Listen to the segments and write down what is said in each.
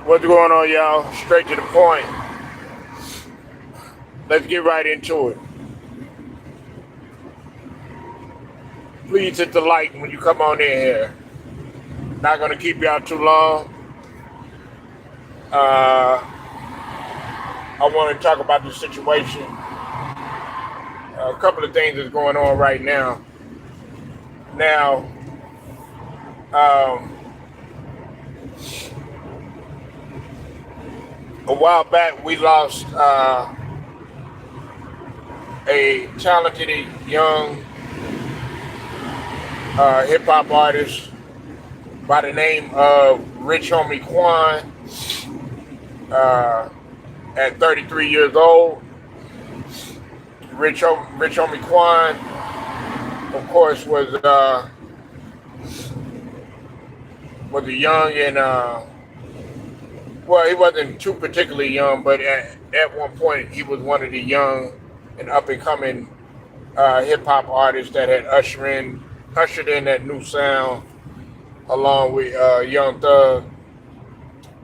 What's going on, y'all? Straight to the point. Let's get right into it. Please hit the like when you come on in here. Not gonna keep y'all too long. I want to talk about the situation. A couple of things that's going on right now. Now, um, a while back we lost a talented young hip hop artist by the name of Rich Homie Quan uh, at 33 years old. Rich Homie Quan, of course, was a young and well, he wasn't too particularly young, but at one point he was one of the young and up and coming hip hop artists that had ushered in that new sound, along with Young Thug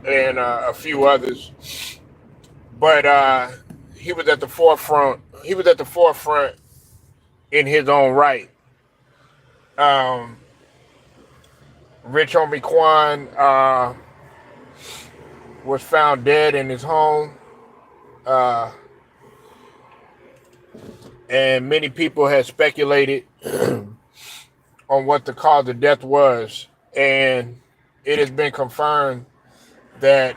and a few others. But he was at the forefront. He was at the forefront in his own right. Um, Rich Homie Quan was found dead in his home, uh, and many people had speculated on what the cause of death was, and it has been confirmed that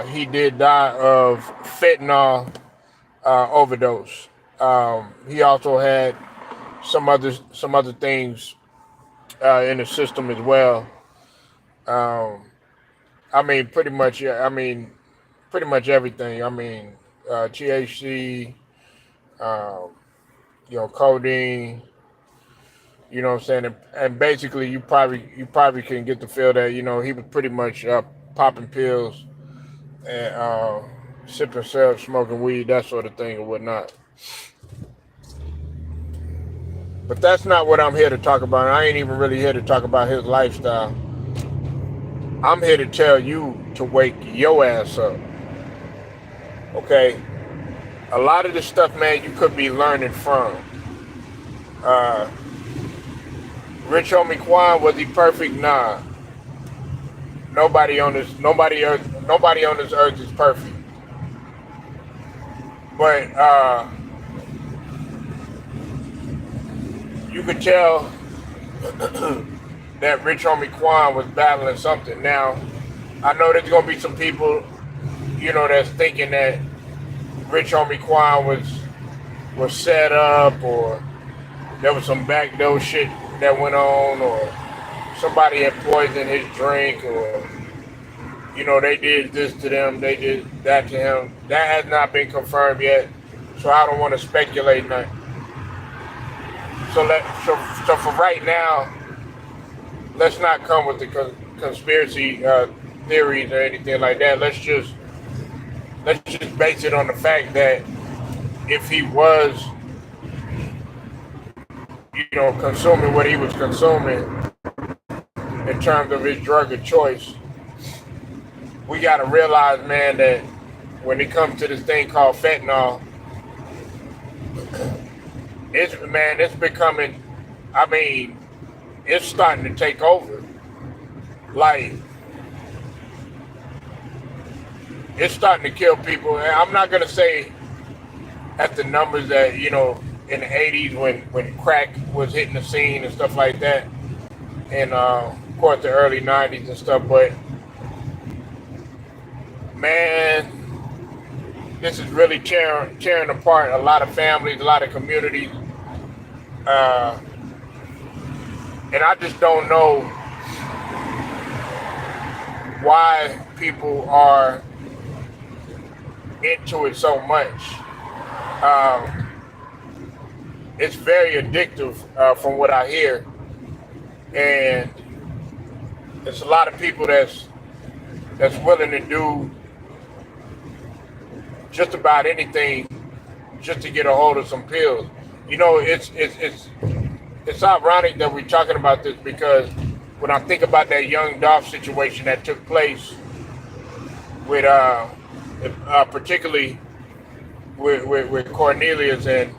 he did die of fentanyl overdose. He also had some other things in the system as well. Um, I mean, pretty much. Yeah, I mean, pretty much everything. I mean, THC, um, codeine. You know what I'm saying? And basically, you probably can get the feel that he was pretty much popping pills and sipping syrup, smoking weed, that sort of thing, or whatnot. But that's not what I'm here to talk about. I ain't even really here to talk about his lifestyle. I'm here to tell you to wake your ass up. Okay? A lot of this stuff, man, you could be learning from. Uh, Rich Homie Quan, was he perfect? Nah. Nobody on this earth is perfect. But you could tell that Rich Homie Quan was battling something. Now, I know there's gonna be some people, that's thinking that Rich Homie Quan was set up, or there was some backdoor shit that went on, or somebody had poisoned his drink, or they did this to them, they did that to him. That has not been confirmed yet, so I don't want to speculate nothing. So for right now, let's not come with the conspiracy theories or anything like that. Let's just base it on the fact that if he was, consuming what he was consuming in terms of his drug of choice, we got to realize, man, that when it comes to this thing called fentanyl, it's becoming, I mean, it's starting to take over. Like, it's starting to kill people. And I'm not gonna say at the numbers that in the '80s when crack was hitting the scene and stuff like that, and of course the early '90s and stuff. But man, this is really tearing apart a lot of families, a lot of communities, and I just don't know why people are into it so much. It's very addictive, from what I hear, and there's a lot of people that's willing to do just about anything just to get a hold of some pills. It's ironic that we're talking about this, because when I think about that Young Dolph situation that took place, with particularly with Cornelius, and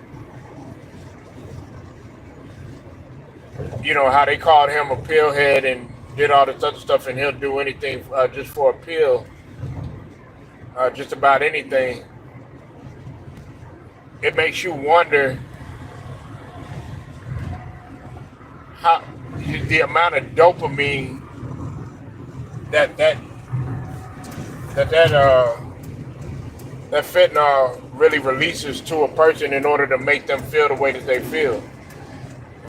you know how they called him a pillhead and did all this other stuff, and he'll do anything just for a pill, just about anything. It makes you wonder how the amount of dopamine that that that that that fentanyl really releases to a person in order to make them feel the way that they feel.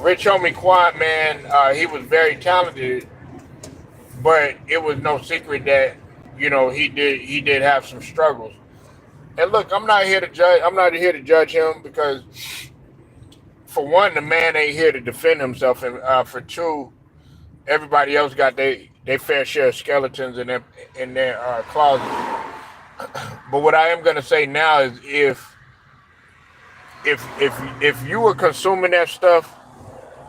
Rich Homie Quan, man, he was very talented, but it was no secret that he did have some struggles. And look, I'm not here to judge. I'm not here to judge him because, for one, the man ain't here to defend himself, and for two, everybody else got their fair share of skeletons in their closet. But what I am gonna say now is if you were consuming that stuff,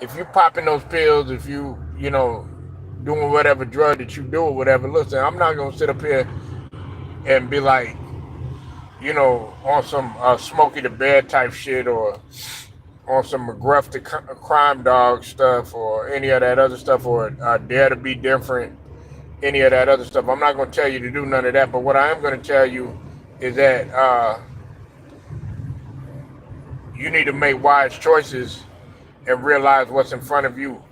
if you popping those pills, if you doing whatever drug that you do or whatever, listen, I'm not gonna sit up here and be like, on some Smokey the Bear type shit, or on some McGruff the Crime Dog stuff, or any of that other stuff, or Dare to Be Different, any of that other stuff. I'm not going to tell you to do none of that, but what I am going to tell you is that you need to make wise choices and realize what's in front of you.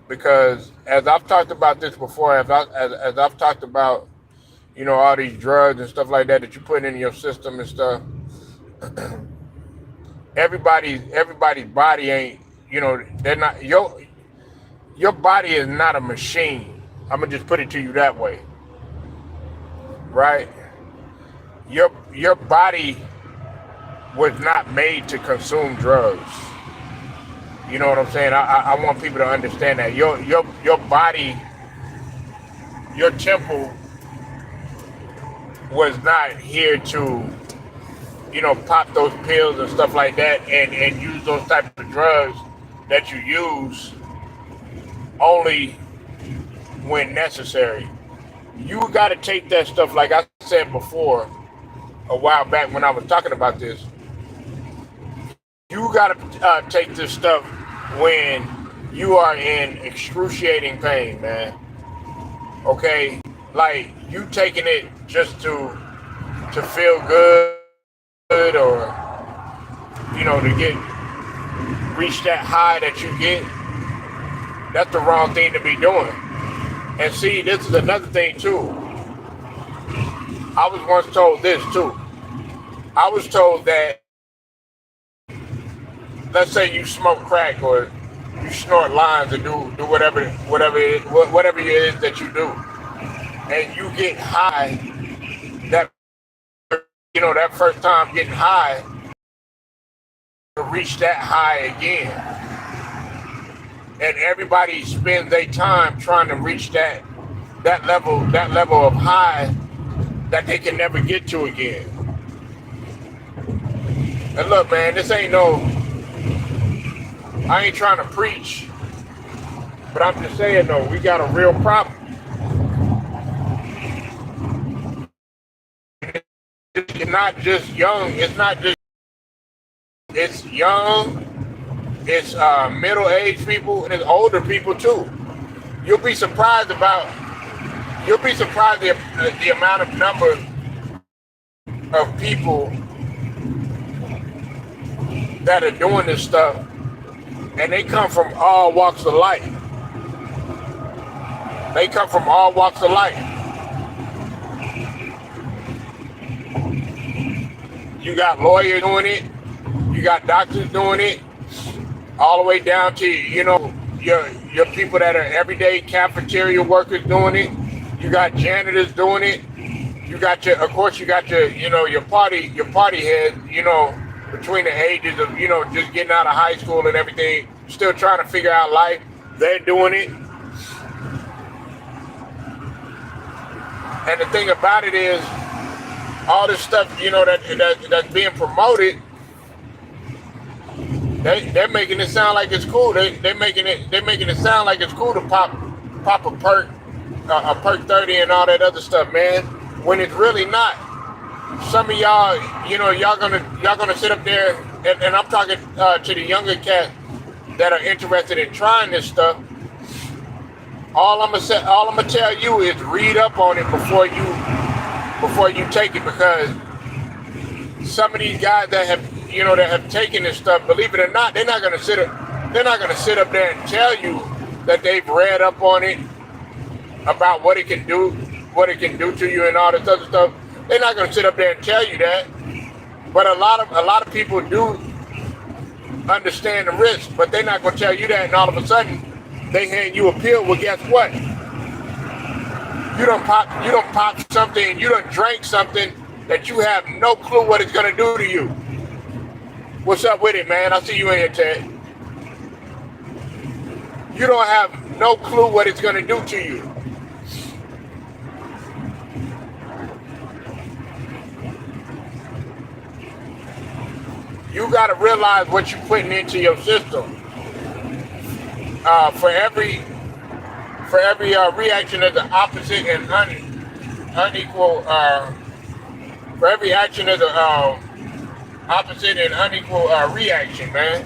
Because as I've talked about this before, as I've talked about, all these drugs and stuff like that you put in your system and stuff, everybody's body ain't, they're not, your body is not a machine. I'm gonna just put it to you that way, right? Your body was not made to consume drugs. You know what I'm saying? I want people to understand that your body, your temple was not here to, pop those pills and stuff like that, and use those types of drugs that you use only when necessary. You got to take that stuff, like I said before, a while back when I was talking about this. You got to take this stuff when you are in excruciating pain, man. Okay? Like, you taking it just to feel good, or to reach that high that you get. That's the wrong thing to be doing. And see, this is another thing too. I was once told this too. I was told that, let's say you smoke crack or you snort lines or do whatever it is that you do, and you get high, that that first time getting high, to reach that high again. And everybody spends their time trying to reach that level of high that they can never get to again. And look, man, I ain't trying to preach, but I'm just saying though, we got a real problem. It's not just young. It's young. It's middle-aged people, and it's older people too. You'll be surprised the amount of number of people that are doing this stuff, and they come from all walks of life. They come from all walks of life. You got lawyers doing it. You got doctors doing it. All the way down to, your people that are everyday cafeteria workers doing it. You got janitors doing it. You got your party heads, between the ages of, just getting out of high school and everything, still trying to figure out life. They're doing it. And the thing about it is, all this stuff, that's being promoted, they're making it sound like it's cool. They're making it sound like it's cool to pop a perk a perk 30 and all that other stuff, man. When it's really not. Some of y'all, y'all gonna sit up there, and I'm talking to the younger cats that are interested in trying this stuff. All I'm gonna tell you is read up on it before you take it, because some of these guys that have taken this stuff, believe it or not, they're not gonna sit up there and tell you that they've read up on it about what it can do to you and all this other stuff. They're not gonna sit up there and tell you that. But a lot of people do understand the risk, but they're not gonna tell you that, and all of a sudden they hand you a pill. Well, guess what? You don't pop something, you don't drink something that you have no clue what it's gonna do to you. What's up with it, man? I see you in here, Ted. You don't have no clue what it's gonna do to you. You gotta realize what you're putting into your system. For every reaction is an opposite and unequal. For every action there's an opposite and unequal reaction, man.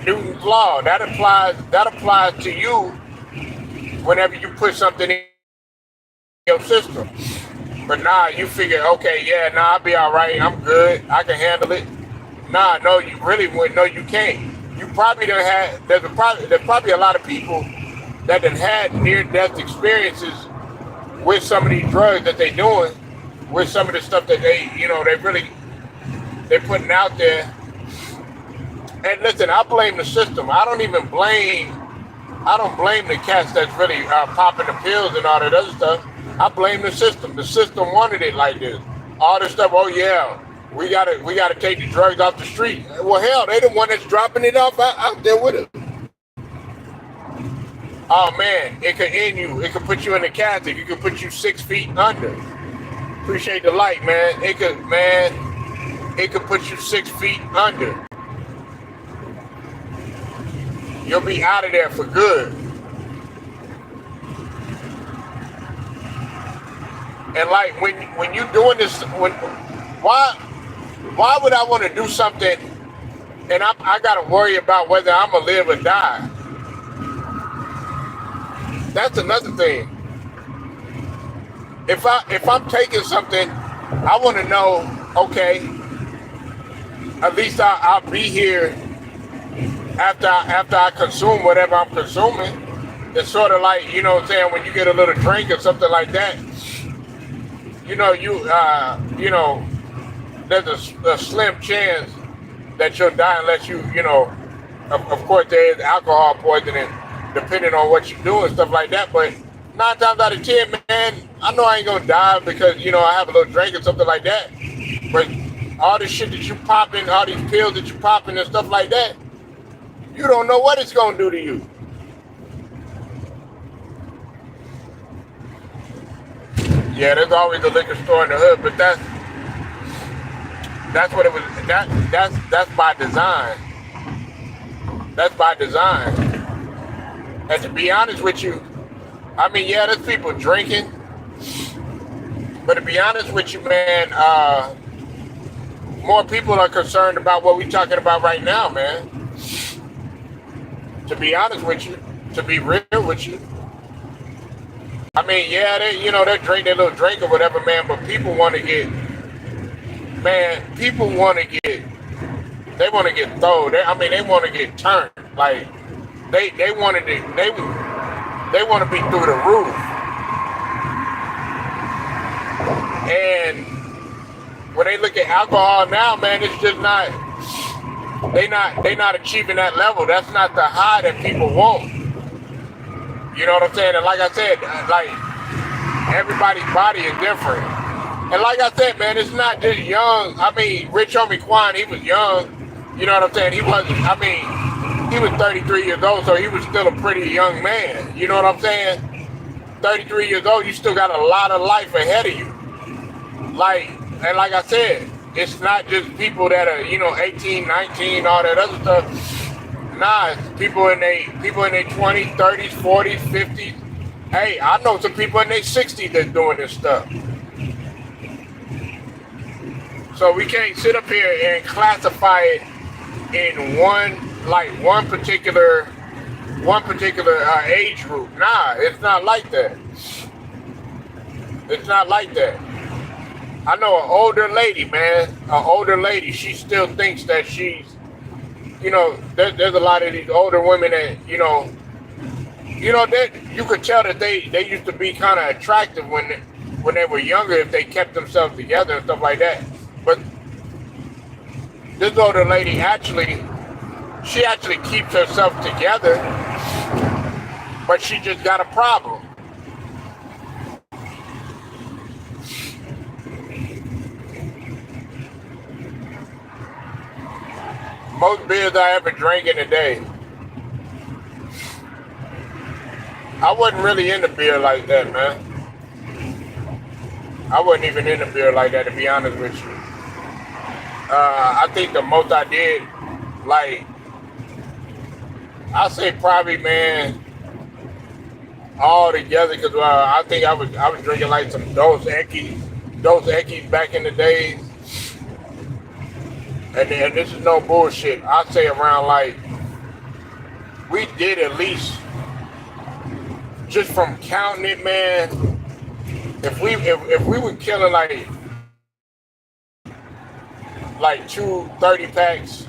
Newton's law that applies to you whenever you put something in your system. But nah, you figure, okay, yeah, nah, I'll be all right. I'm good. I can handle it. Nah, no, you really wouldn't. No, you can't. You probably don't have. There's probably a lot of people that have had near-death experiences with some of these drugs that they're doing, with some of the stuff that they're putting out there. And listen, I blame the system. I don't blame the cats that's really popping the pills and all that other stuff. I blame the system. The system wanted it like this. All this stuff. Oh yeah, we gotta take the drugs off the street. Well, hell, they the one that's dropping it off out there with us. Oh man, it could end you. It could put you in the casket. It could put you 6 feet under. Appreciate the light, man. It could put you 6 feet under. You'll be out of there for good. And like when you doing this, why would I want to do something and I gotta worry about whether I'm gonna live or die? That's another thing. If I'm taking something, I want to know, okay, at least I'll be here after I consume whatever I'm consuming. It's sort of like, you know what I'm saying, when you get a little drink or something like that, there's a slim chance that you'll die unless of course there is alcohol poisoning depending on what you do and stuff like that. But 9 times out of 10, man, I know I ain't gonna die because, I have a little drink or something like that. But all this shit that you popping, all these pills that you popping and stuff like that, you don't know what it's gonna do to you. Yeah, there's always a liquor store in the hood, but that's what it was. That's by design. That's by design. And to be honest with you, I mean, yeah, there's people drinking, but to be honest with you, man, more people are concerned about what we're talking about right now, man. To be honest with you, to be real with you. I mean, yeah, they drink their little drink or whatever, man, but people want to get thrown. They want to get turned. Like, they want to be through the roof. And when they look at alcohol now, man, it's just not, they not achieving that level. That's not the high that people want. You know what I'm saying? And like I said, like, everybody's body is different. And like I said, man, it's not just young. I mean, Rich Homie Quan, he was young. You know what I'm saying? He was 33 years old, so he was still a pretty young man. You know what I'm saying? 33 years old, you still got a lot of life ahead of you. Like I said, it's not just people that are, 18, 19, all that other stuff. Nah, it's people in their 20s, 30s, 40s, 50s, Hey, I know some people in their 60s that's doing this stuff. So we can't sit up here and classify it in one particular age group. Nah, it's not like that. It's not like that. I know an older lady, man. An older lady. She still thinks that she's, there's a lot of these older women that, that you could tell that they used to be kind of attractive when they were younger if they kept themselves together and stuff like that. But this older lady she actually keeps herself together, but she just got a problem. Most beers I ever drank in a day. I wasn't really into beer like that, man. I wasn't even into beer like that, to be honest with you. I think the most I did, like, I say probably, man, all together, because I think I was drinking like some Dos Equis back in the days. And this is no bullshit. I'd say around like, we did at least, just from counting it, man, if we were killing like 2 30 packs,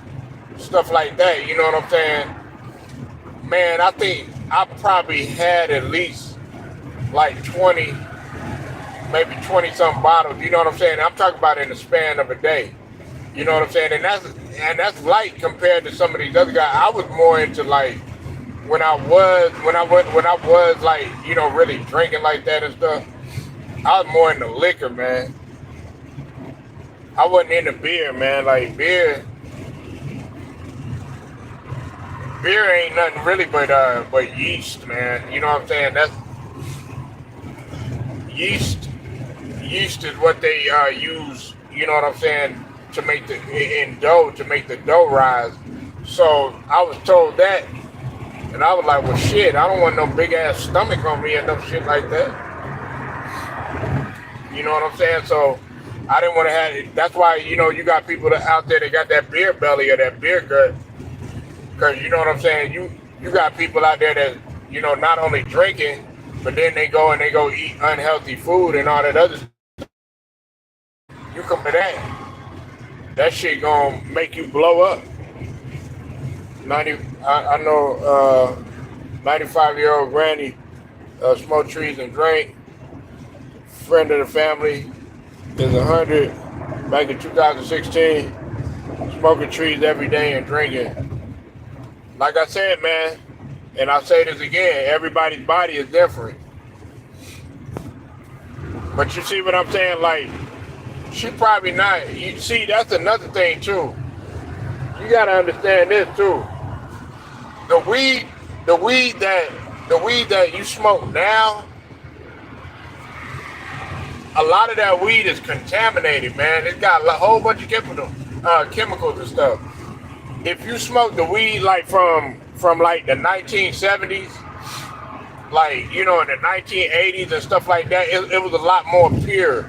stuff like that, you know what I'm saying? Man, I think I probably had at least like 20, maybe 20 some bottles, you know what I'm saying? I'm talking about in the span of a day. You know what I'm saying? And that's light compared to some of these other guys. I was more into like when I was like, really drinking like that and stuff. I was more into liquor, man. I wasn't into beer, man. Like beer ain't nothing really but yeast, man. You know what I'm saying? That's yeast. Yeast is what they use. You know what I'm saying? To make the dough rise. So I was told that, and I was like, well, shit, I don't want no big ass stomach on me and no shit like that. You know what I'm saying? So I didn't want to have it. That's why, you got people out there that got that beer belly or that beer gut. Because you know what I'm saying? You got people out there that, not only drinking, but then they go eat unhealthy food and all that other stuff. You come to that shit gonna make you blow up. I know 95-year-old granny smoked trees and drank. Friend of the family is 100. Back in 2016, smoking trees every day and drinking. Like I said, man, and I'll say this again, everybody's body is different. But you see what I'm saying? Like, she probably not. You see, that's another thing too. You gotta understand this too. The weed that you smoke now, a lot of that weed is contaminated, man. It's got a whole bunch of chemicals and stuff. If you smoke the weed like from like the 1970s, like in the 1980s and stuff like that, it was a lot more pure.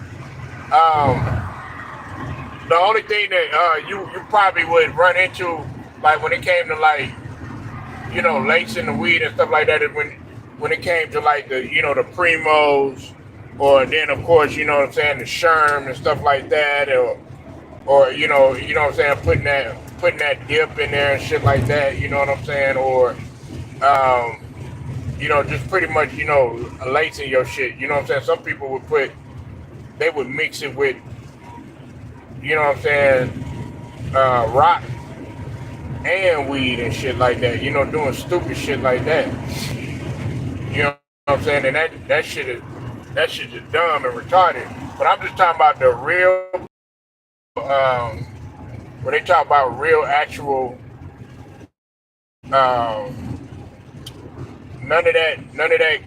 The only thing that you probably would run into, like when it came to like, lacing the weed and stuff like that, is when it came to like the the Primos, or then of course what I'm saying, the Sherm and stuff like that, or what I'm saying, putting that dip in there and shit like that, you know what I'm saying, or just pretty much lacing your shit, you know what I'm saying. Some people would mix it with, you know what I'm saying, rock and weed and shit like that, doing stupid shit like that. You know what I'm saying? And that shit is dumb and retarded. But I'm just talking about the real, when they talk about real actual, none of that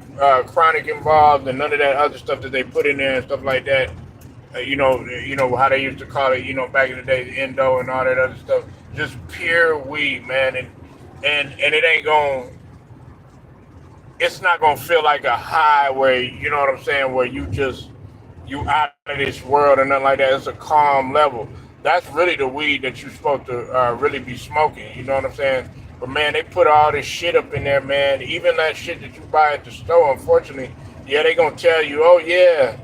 chronic involved, and none of that other stuff that they put in there and stuff like that. How they used to call it, back in the day, the endo and all that other stuff. Just pure weed, man, and it ain't it's not gonna feel like a high where, you know what I'm saying, where you out of this world or nothing like that. It's a calm level. That's really the weed that you're supposed to really be smoking. You know what I'm saying? But man, they put all this shit up in there, man. Even that shit that you buy at the store, unfortunately, yeah, they gonna tell you, oh yeah,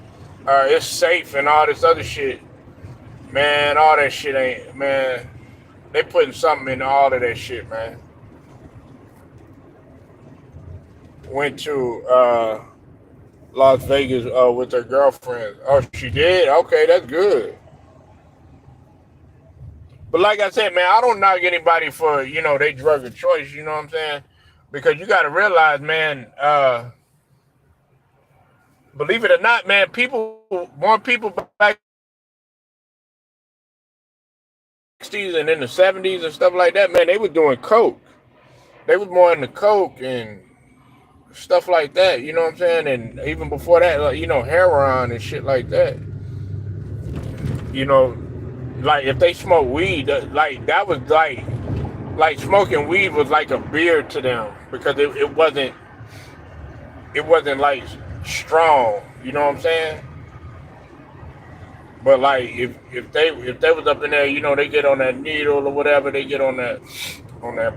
it's safe and all this other shit. Man, all that shit ain't, man. They putting something in all of that shit, man. Went to Las Vegas with her girlfriend. Oh, she did? Okay, that's good. But like I said, man, I don't knock anybody for, they drug of choice, you know what I'm saying? Because you got to realize, man, believe it or not, man, more people back in the 60s and in the 70s and stuff like that, man, they were doing coke. They was more into coke and stuff like that, you know what I'm saying? And even before that, like, heroin and shit like that. You know, like if they smoke weed, like that was like smoking weed was like a beer to them because it wasn't like strong, you know what I'm saying? But like if they was up in there, they get on that needle or whatever, they get on that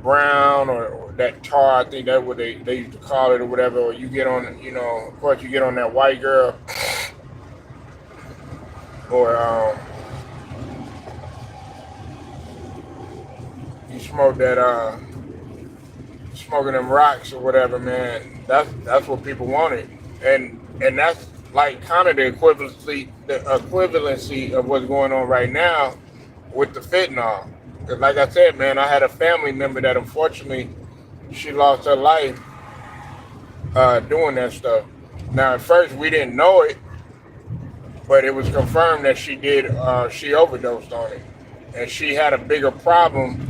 brown or that tar, I think that's what they used to call it or whatever, or you get on, of course you get on that white girl or you smoke that smoking them rocks or whatever, man. That's what people wanted, and that's like kind of the equivalency of what's going on right now with the fentanyl. 'Cause like I said, man, I had a family member that unfortunately she lost her life doing that stuff. Now at first we didn't know it, but it was confirmed that she overdosed on it, and she had a bigger problem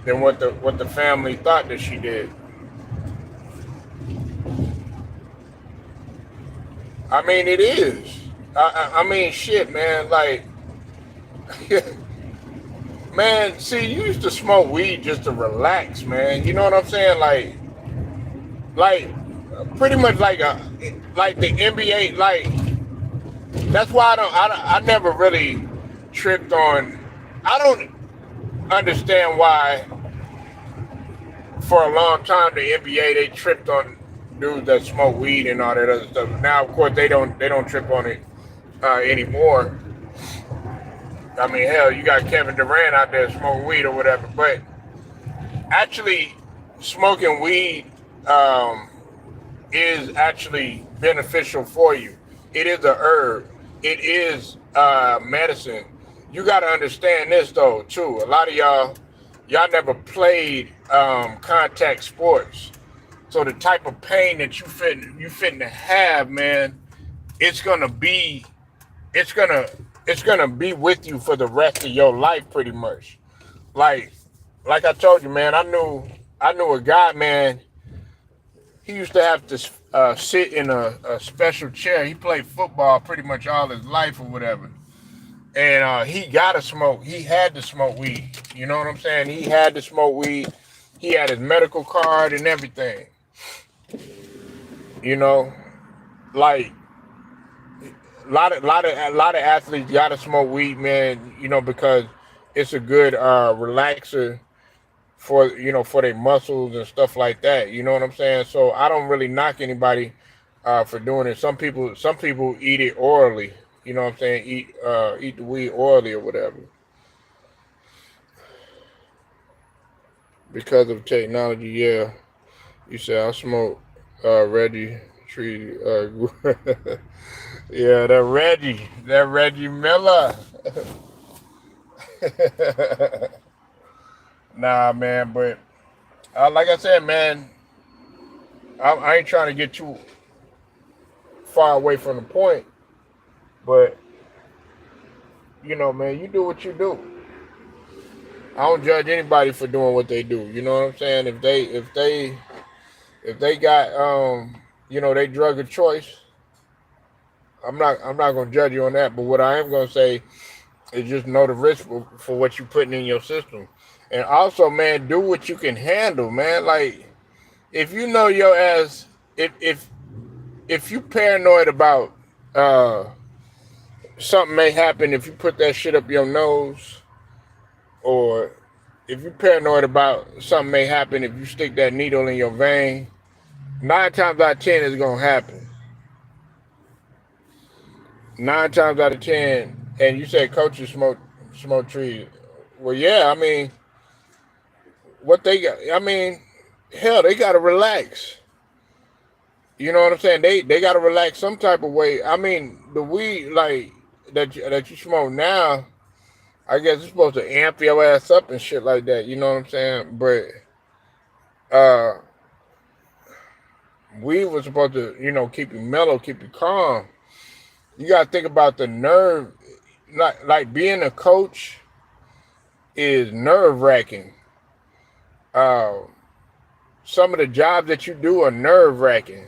than what the family thought that she did. I mean, it is. I mean, shit, man. Like, man, see, you used to smoke weed just to relax, man. You know what I'm saying? Like, pretty much like the NBA. Like, that's why I never really tripped on. I don't understand why for a long time the NBA they tripped on dudes that smoke weed and all that other stuff. Now of course they don't trip on it anymore. I mean hell, you got Kevin Durant out there smoking weed or whatever, but actually smoking weed is actually beneficial for you. It is a herb. It is medicine. You got to understand this though too. A lot of y'all never played contact sports, so the type of pain that you fitting to have, man, it's gonna be it's gonna it's gonna be with you for the rest of your life, pretty much. Like like I told you, man, I knew a guy, man. He used to have to sit in a special chair. He played football pretty much all his life or whatever. And he got to smoke. He had to smoke weed. You know what I'm saying? He had to smoke weed. He had his medical card and everything. You know, like a lot of athletes got to smoke weed, man. Because it's a good relaxer for their muscles and stuff like that. You know what I'm saying? So I don't really knock anybody for doing it. Some people eat it orally. You know what I'm saying? Eat the weed orally or whatever because of technology. Yeah, you said I smoke Reggie tree. Yeah, that Reggie Miller. Nah, man, but like I said, man, I ain't trying to get too far away from the point, but man, you do what you do. I don't judge anybody for doing what they do. You know what I'm saying? If they got they drug of choice, I'm not gonna judge you on that. But what I am gonna say is just know the risk for what you putting in your system, and also, man, do what you can handle, man. Like if you know your ass if you paranoid about uh something may happen if you put that shit up your nose, or if you're paranoid about something may happen if you stick that needle in your vein, 9 times out of 10 it's gonna happen. 9 times out of 10, and you say coaches smoke trees. Well, yeah, I mean, what they got? I mean, hell, they gotta relax. You know what I'm saying? They gotta relax some type of way. I mean, the weed like that you smoke now, I guess it's supposed to amp your ass up and shit like that. You know what I'm saying? But uh, weed was supposed to, keep you mellow, keep you calm. You gotta think about the nerve. Like being a coach is nerve wracking. Uh, some of the jobs that you do are nerve wracking.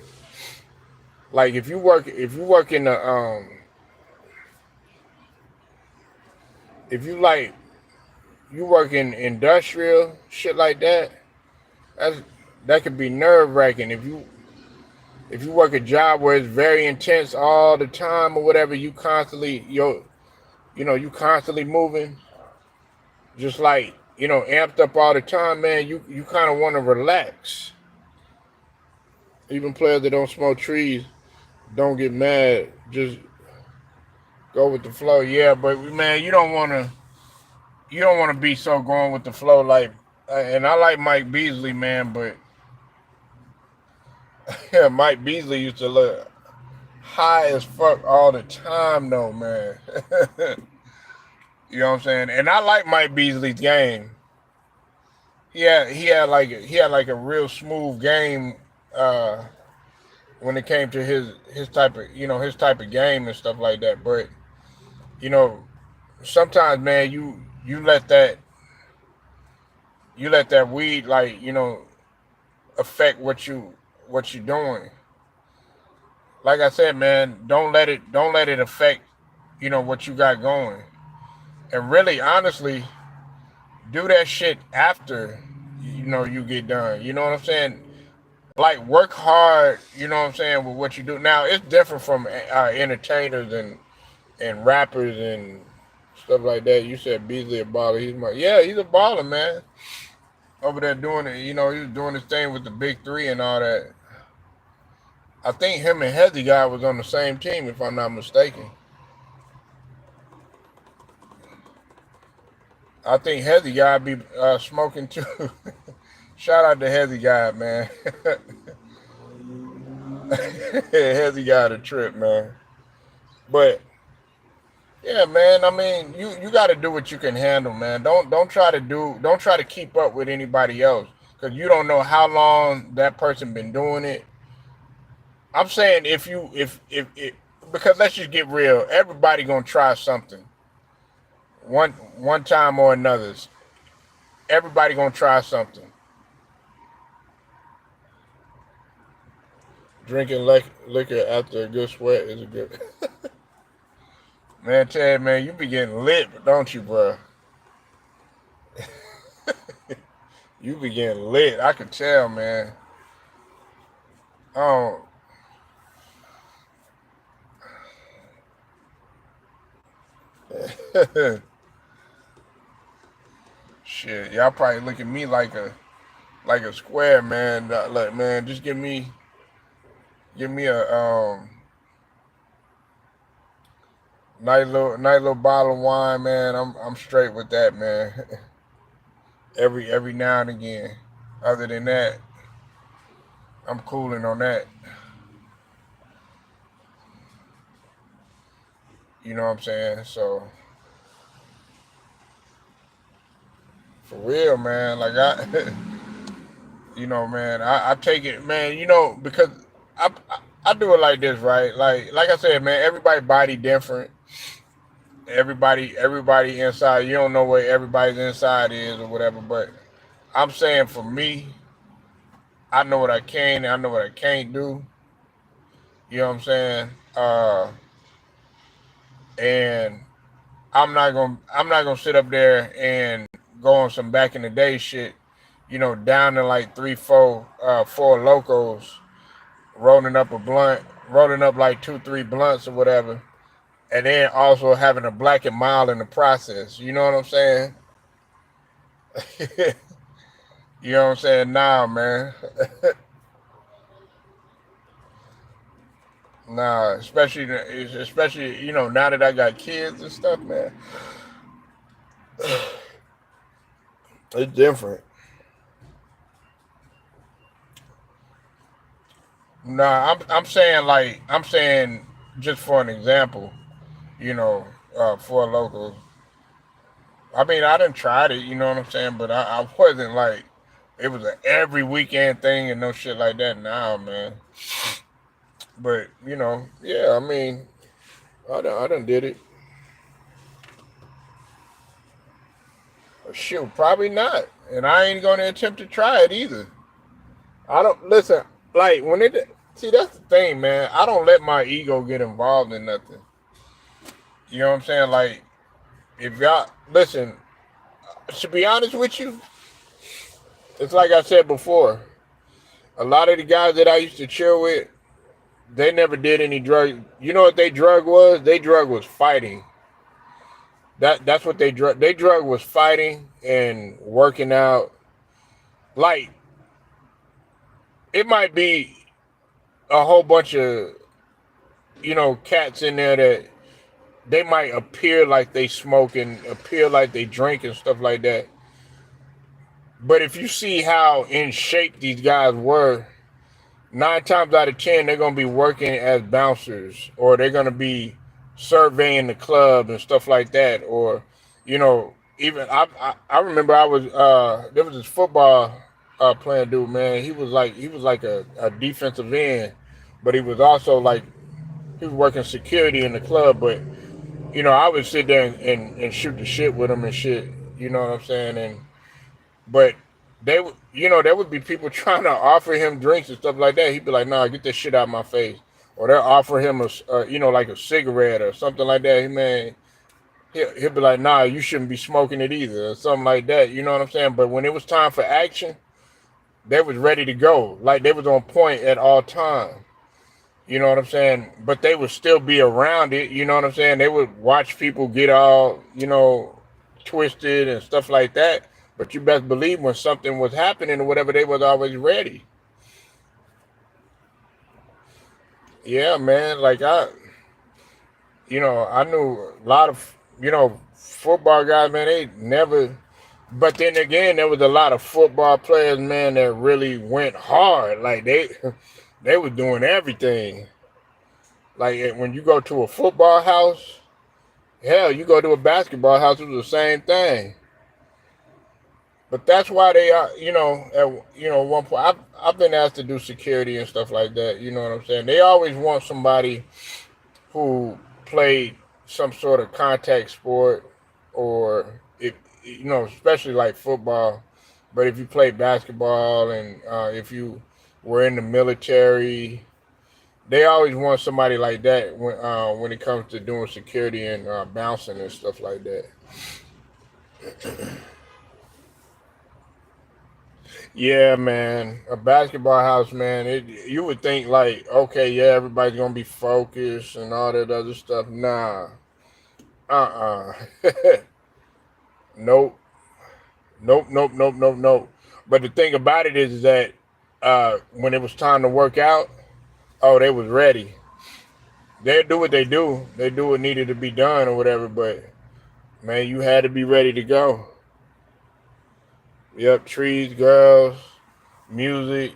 Like if you work in the if you like you work in industrial shit like that, that's that could be nerve wracking. If you work a job where it's very intense all the time or whatever, you constantly moving, just like amped up all the time, man. You kind of want to relax. Even players that don't smoke trees don't get mad. Just go with the flow. Yeah, but man, you don't want to be so going with the flow like. And I like Mike Beasley, man, but yeah, Mike Beasley used to look high as fuck all the time, though, man. You know what I'm saying? And I like Mike Beasley's game. He had like a real smooth game uh, when it came to his type of game and stuff like that. But you know, sometimes, man, you let that weed like affect what you doing. Like I said, man, don't let it affect what you got going. And really, honestly, do that shit after you get done. You know what I'm saying? Like work hard. You know what I'm saying with what you do. Now it's different from entertainers and rappers and stuff like that. You said Beasley a baller. He's a baller, man. Over there doing it. He was doing his thing with the big three and all that. I think him and Hezzy guy was on the same team, if I'm not mistaken. I think Hezzy guy be smoking too. Shout out to Hezzy guy, man. Hezzy got a trip, man. But yeah, man. I mean, you got to do what you can handle, man. Don't try to keep up with anybody else because you don't know how long that person been doing it. I'm saying if because let's just get real. Everybody gonna try something one time or another. Everybody gonna try something. Drinking liquor after a good sweat is a good. Man, Chad, man, you be getting lit, don't you, bro? You be getting lit. I can tell, man. Oh, shit. Y'all probably look at me like a square, man. Like, man, just give me a nice little bottle of wine, man. I'm straight with that, man. Every now and again. Other than that, I'm cooling on that. You know what I'm saying? So for real, man. Like man, I take it, man. Because I do it like this, right? Like I said, man. Everybody body different. Everybody inside. You don't know where everybody's inside is or whatever. But I'm saying for me, I know what I can and I know what I can't do. You know what I'm saying? And I'm not gonna sit up there and go on some back in the day shit. Down to like 3, 4, 4 locos rolling up a blunt, rolling up like 2, 3 blunts or whatever, and then also having a black and mild in the process. You know what I'm saying? You know what I'm saying? Nah, man. Nah, especially now that I got kids and stuff, man. It's different. Nah, I'm saying just for an example, you know, for a local. I mean, I didn't try it, you know what I'm saying, but I wasn't like it was an every weekend thing and no shit like that now, man. But yeah, I mean, I done did it. Shoot, probably not, and I ain't gonna attempt to try it either. I don't listen. Like when it see that's the thing, man. I don't let my ego get involved in nothing. You know what I'm saying? Like if y'all listen, to be honest with you, it's like I said before. A lot of the guys that I used to chill with, they never did any drug. You know what they drug was? They drug was fighting. That's what they drug. They drug was fighting and working out. Like it might be a whole bunch of cats in there that they might appear like they smoke and appear like they drink and stuff like that. But if you see how in shape these guys were, 9 times out of 10 they're gonna be working as bouncers, or they're gonna be surveying the club and stuff like that, or even I remember I was there was this football playing dude, man. He was like a defensive end, but he was also like he was working security in the club, but I would sit there and shoot the shit with him and shit. You know what I'm saying? But they would, there would be people trying to offer him drinks and stuff like that. He'd be like, "Nah, get this shit out of my face." Or they'll offer him like a cigarette or something like that. Hey, man, he'll be like, "Nah, you shouldn't be smoking it either," or something like that. You know what I'm saying? But when it was time for action, they was ready to go. Like they was on point at all times. You know what I'm saying? But they would still be around it. You know what I'm saying? They would watch people get all, twisted and stuff like that. But you best believe when something was happening or whatever, they was always ready. Yeah, man. Like I knew a lot of, football guys, man. They never. But then again, there was a lot of football players, man, that really went hard. Like they was doing everything. Like when you go to a football house, hell, you go to a basketball house, it was the same thing. But that's why they are, one point I've been asked to do security and stuff like that. You know what I'm saying? They always want somebody who played some sort of contact sport, or if especially like football. But if you play basketball and if you were in the military, they always want somebody like that when it comes to doing security and bouncing and stuff like that. Yeah, man, a basketball house, man. You would think like, okay, yeah, everybody's gonna be focused and all that other stuff. Nah, nope, nope, nope, nope, nope, nope. But the thing about it is that when it was time to work out, oh, they was ready. They do what they do. They do what needed to be done or whatever. But man, you had to be ready to go. Yep, trees, girls, music.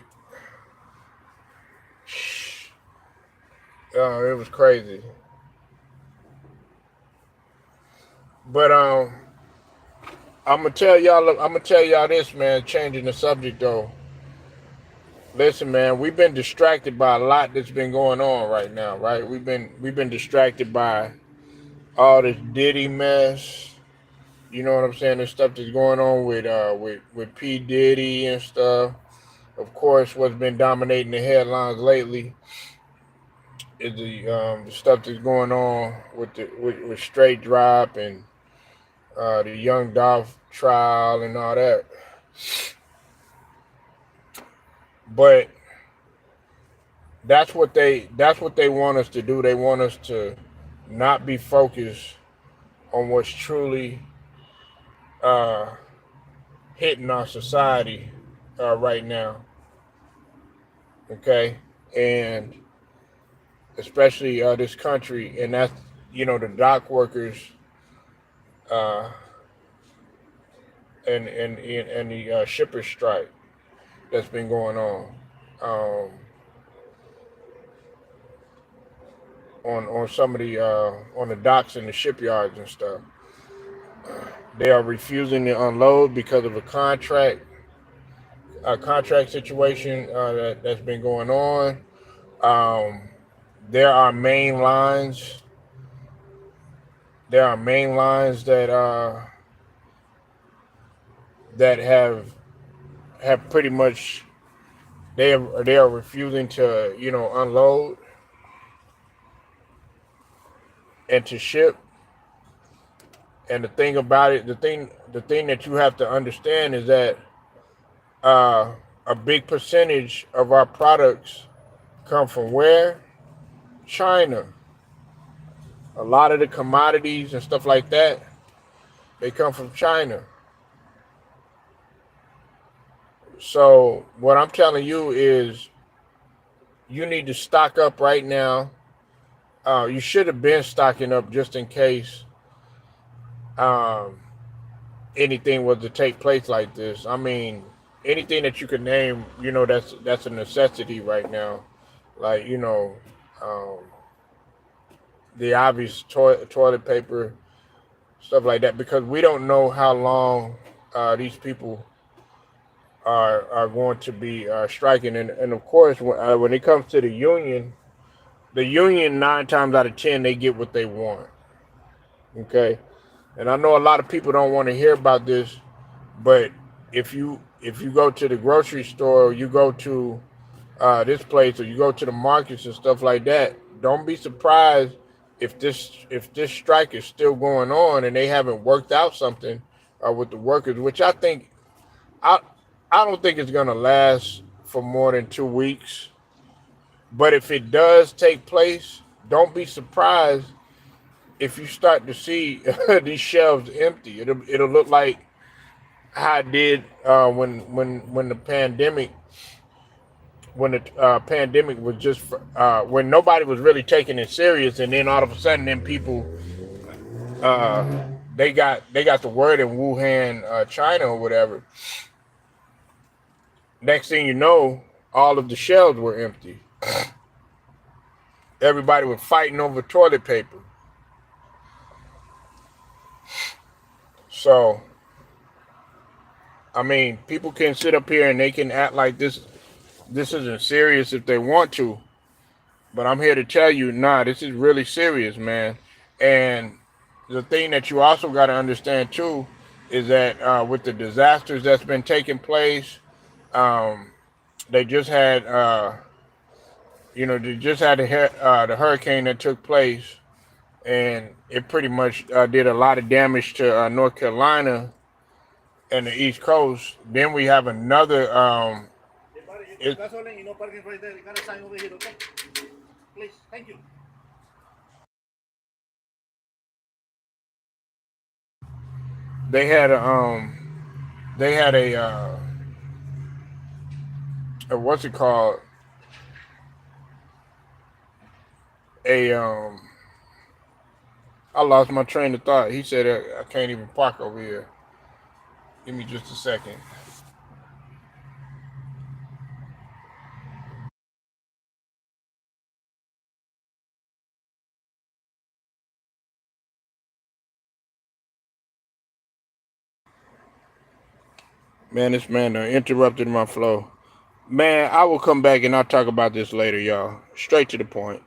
Oh, it was crazy. But I'm gonna tell y'all this, man. Changing the subject though. Listen, man, we've been distracted by a lot that's been going on right now, right? We've been distracted by all this Diddy mess. You know what I'm saying? The stuff that's going on with P Diddy and stuff. Of course, what's been dominating the headlines lately is the stuff that's going on with Straight Drop and the Young Dolph trial and all that. But that's what they want us to do. They want us to not be focused on what's truly uh, hitting our society right now. Okay, and especially this country, and that's the dock workers uh, and the shipper strike that's been going um, on some of the on the docks and the shipyards and stuff. They are refusing to unload because of a contract situation that's been going on. Um, there are main lines. There are main lines that have pretty much they are refusing to unload and to ship. And the thing about it, the thing that you have to understand is that uh, a big percentage of our products come from where? China. A lot of the commodities and stuff like that, they come from China. So what I'm telling you is you need to stock up right now. You should have been stocking up just in case um, anything was to take place like this. I mean, anything that you could name, that's a necessity right now. Like um, the obvious toilet paper, stuff like that, because we don't know how long these people are going to be striking, and of course when it comes to the union 9 times out of 10 they get what they want. Okay, and I know a lot of people don't want to hear about this, but if you go to the grocery store, or you go to this place, or you go to the markets and stuff like that, don't be surprised if this strike is still going on and they haven't worked out something with the workers, which I I don't think it's gonna last for more than 2 weeks. But if it does take place, don't be surprised if you start to see these shelves empty. It'll look like how it did when the pandemic was just when nobody was really taking it serious, and then all of a sudden, then people uh, they got the word in Wuhan, China or whatever. Next thing you know, all of the shelves were empty. Everybody was fighting over toilet paper. So, I mean, people can sit up here and they can act like this isn't serious if they want to, but I'm here to tell you, nah, this is really serious, man. And the thing that you also got to understand too is that with the disasters that's been taking place, um, they just had the hurricane that took place, and it pretty much did a lot of damage to North Carolina and the East Coast. Then we have another. It, they had a what's it called, a I lost my train of thought. He said I can't even park over here. Give me just a second. Man, this man interrupted my flow. Man, I will come back and I'll talk about this later, y'all. Straight to the point.